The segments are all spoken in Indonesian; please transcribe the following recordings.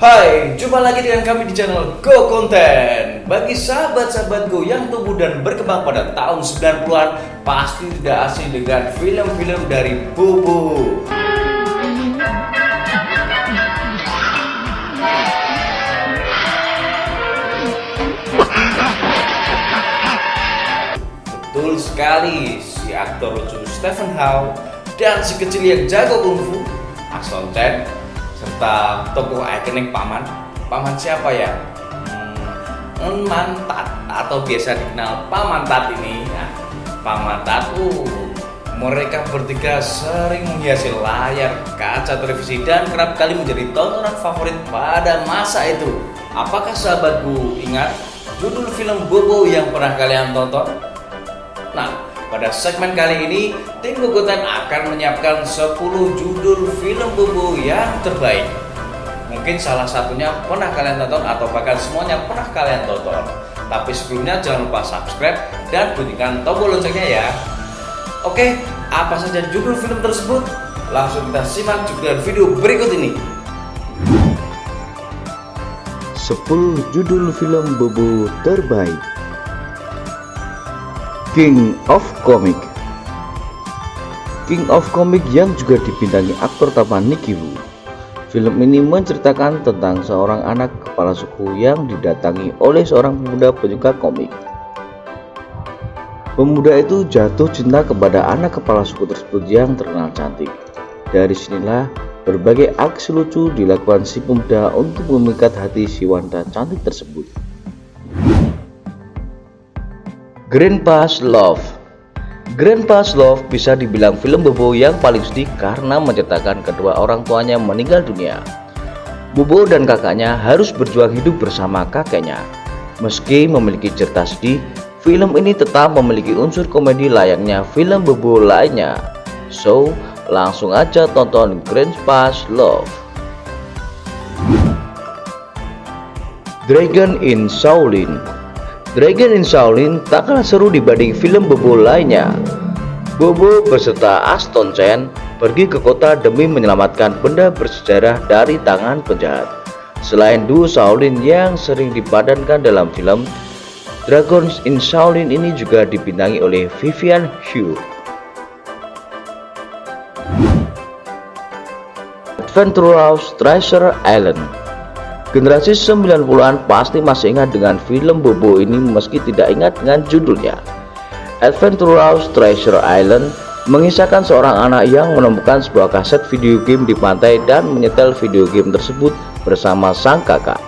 Hai, jumpa lagi dengan kami di channel Go Content. Bagi sahabat-sahabatku yang tumbuh dan berkembang pada tahun 90-an, pasti tidak asing dengan film-film dari Bobo. Betul sekali, si aktor lucu Stephen Chow dan si kecil yang jago kungfu, Axel Chen, serta tokoh ikonik paman siapa ya? Mantat atau biasa dikenal Paman Tat ini. Nah, Paman Tat, mereka bertiga sering menghiasi layar kaca televisi dan kerap kali menjadi tontonan favorit pada masa itu. Apakah sahabatku ingat judul film Bobo yang pernah kalian tonton? Nah, pada segmen kali ini, tim Gogotan akan menyiapkan 10 judul film Bobo yang terbaik. Mungkin salah satunya pernah kalian tonton atau bahkan semuanya pernah kalian tonton. Tapi sebelumnya jangan lupa subscribe dan bunyikan tombol loncengnya ya. Oke, apa saja judul film tersebut? Langsung kita simak juga video berikut ini. 10 judul film Bobo terbaik. King of Comic. King of Comic yang juga dibintangi aktor tampan Nicky Wu. Film ini menceritakan tentang seorang anak kepala suku yang didatangi oleh seorang pemuda penyuka komik. Pemuda itu jatuh cinta kepada anak kepala suku tersebut yang terkenal cantik. Dari sinilah berbagai aksi lucu dilakukan si pemuda untuk memikat hati si wanita cantik tersebut. Grandpa's Love. Grandpa's Love bisa dibilang film Bobo yang paling sedih karena menceritakan kedua orang tuanya meninggal dunia. Bobo dan kakaknya harus berjuang hidup bersama kakeknya. Meski memiliki cerita sedih, film ini tetap memiliki unsur komedi layaknya film Bobo lainnya. So, langsung aja tonton Grandpa's Love. Dragon in Shaolin. Dragon in Shaolin tak kalah seru dibanding film Bobo lainnya. Bobo beserta Aston Chen pergi ke kota demi menyelamatkan benda bersejarah dari tangan penjahat. Selain duo Shaolin yang sering dipadankan dalam film, Dragons in Shaolin ini juga dibintangi oleh Vivian Hsu. Adventurous Treasure Island. Generasi 90-an pasti masih ingat dengan film Bobo ini meski tidak ingat dengan judulnya. Adventurous Treasure Island mengisahkan seorang anak yang menemukan sebuah kaset video game di pantai dan menyetel video game tersebut bersama sang kakak.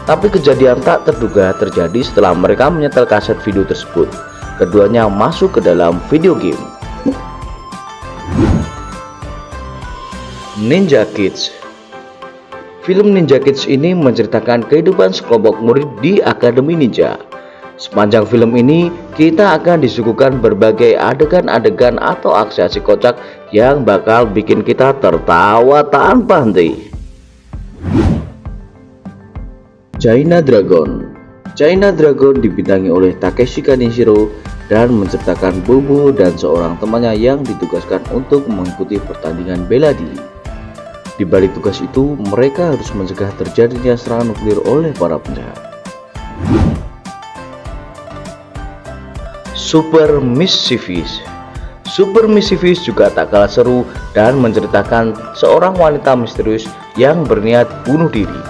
Tapi kejadian tak terduga terjadi setelah mereka menyetel kaset video tersebut. Keduanya masuk ke dalam video game. Ninja Kids. Film Ninja Kids ini menceritakan kehidupan sekelompok murid di Akademi Ninja. Sepanjang film ini, kita akan disuguhkan berbagai adegan-adegan atau aksi-aksi kocak yang bakal bikin kita tertawa tanpa henti. China Dragon. China Dragon dibintangi oleh Takeshi Kaneshiro dan menceritakan Bobo dan seorang temannya yang ditugaskan untuk mengikuti pertandingan bela diri. Di balik tugas itu, mereka harus mencegah terjadinya serangan nuklir oleh para penjahat. Super Mischievous. Super Mischievous juga tak kalah seru dan menceritakan seorang wanita misterius yang berniat bunuh diri.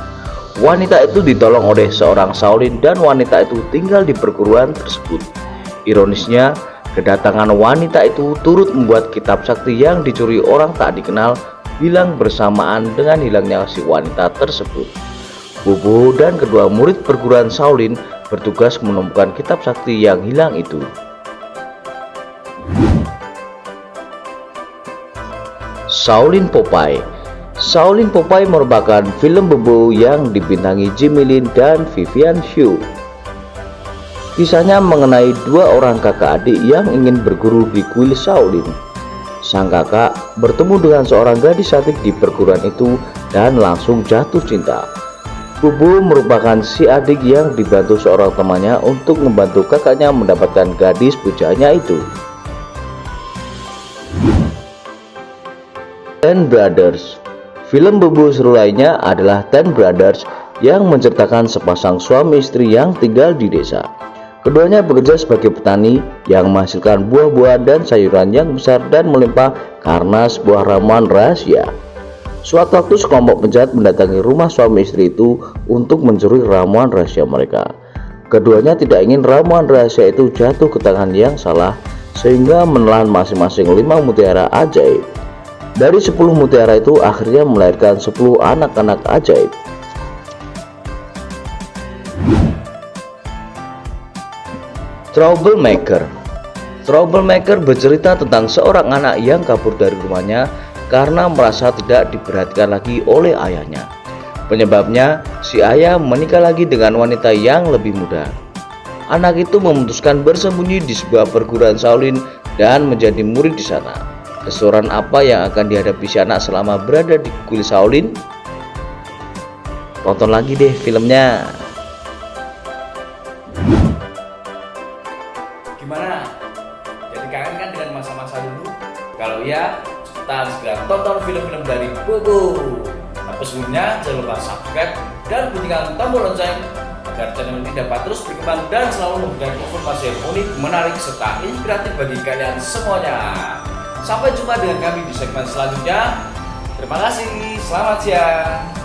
Wanita itu ditolong oleh seorang Shaolin dan wanita itu tinggal di perguruan tersebut. Ironisnya, kedatangan wanita itu turut membuat kitab sakti yang dicuri orang tak dikenal hilang bersamaan dengan hilangnya si wanita tersebut. Bobo dan kedua murid perguruan Shaolin bertugas menemukan kitab sakti yang hilang itu. Shaolin Popeye. Shaolin Popeye merupakan film Bobo yang dibintangi Jimmy Lin dan Vivian Hsu. Kisahnya mengenai dua orang kakak adik yang ingin berguru di kuil Shaolin. Sang kakak bertemu dengan seorang gadis cantik di perguruan itu dan langsung jatuh cinta. Bobo merupakan si adik yang dibantu seorang temannya untuk membantu kakaknya mendapatkan gadis pujaannya itu. Band Brothers. Film bobo seru lainnya adalah Ten Brothers yang menceritakan sepasang suami istri yang tinggal di desa. Keduanya bekerja sebagai petani yang menghasilkan buah-buahan dan sayuran yang besar dan melimpah karena sebuah ramuan rahasia. Suatu waktu sekelompok penjahat mendatangi rumah suami istri itu untuk mencuri ramuan rahasia mereka. Keduanya tidak ingin ramuan rahasia itu jatuh ke tangan yang salah, sehingga menelan masing-masing 5 mutiara ajaib. Dari 10 mutiara itu akhirnya melahirkan 10 anak-anak ajaib. Troublemaker bercerita tentang seorang anak yang kabur dari rumahnya karena merasa tidak diperhatikan lagi oleh ayahnya. Penyebabnya, si ayah menikah lagi dengan wanita yang lebih muda. Anak itu memutuskan bersembunyi di sebuah perguruan Shaolin dan menjadi murid di sana. Kesusahan apa yang akan dihadapi si anak selama berada di kuil Shaolin? Tonton lagi deh filmnya. Gimana? Jadi kangen kan dengan masa-masa dulu? Kalau ya, cepetan segera tonton film-film dari Bobo. Tapi sebelumnya jangan lupa subscribe dan bunyikan tombol lonceng agar channel ini dapat terus berkembang dan selalu memberikan informasi yang unik, menarik, serta inspiratif bagi kalian semuanya. Sampai jumpa dengan kami di segmen selanjutnya. Terima kasih, selamat siang.